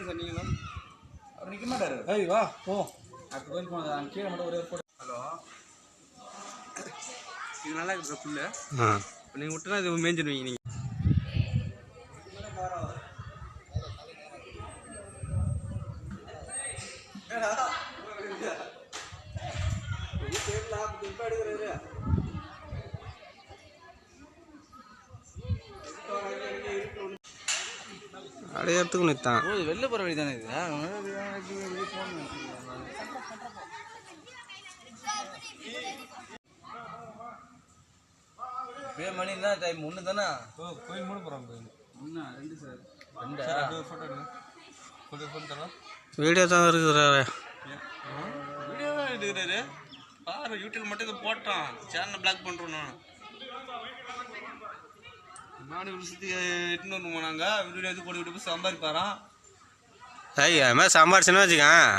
சொன்னீங்களா அவர் நிற்க மாட்டாரு. ஏய் வா போ. அடுத்த கோயில் போனது கீழே மட்டும் ஒரே போட்டு. ஹலோ, இது நல்லா இருக்குது புல்லு. நீங்கள் விட்டுனா இது மேய்ஞ்சிடுவீங்க நீங்கள். அப்படியே எடுத்துக்கணும் தான். வெளில போகிற வழி தானே இது. மணி தான் டைம் ஒன்று தானே. கோயில் மூணு போகிறாங்க. கோயில் ஒன்றா ரெண்டு சார். ரெண்டு ஃபோட்டோ எடுங்க. ஃபோட்டோ தரோம். வீடியோ தான் இருக்கிறாரு. வீடியோ தான் எடுக்கிறாரு. பாரு யூடியூப் மட்டும் இதை போட்டான். சேனலை பிளாக் பண்ணுறோம். நான் வருஷத்துக்கு 800 போனாங்க. வீடியோ எடுத்து போட்டு சம்பாதிப்பாரான். ஐயா அது மாதிரி சம்பாரிச்சுன்னா வச்சுக்கேன்.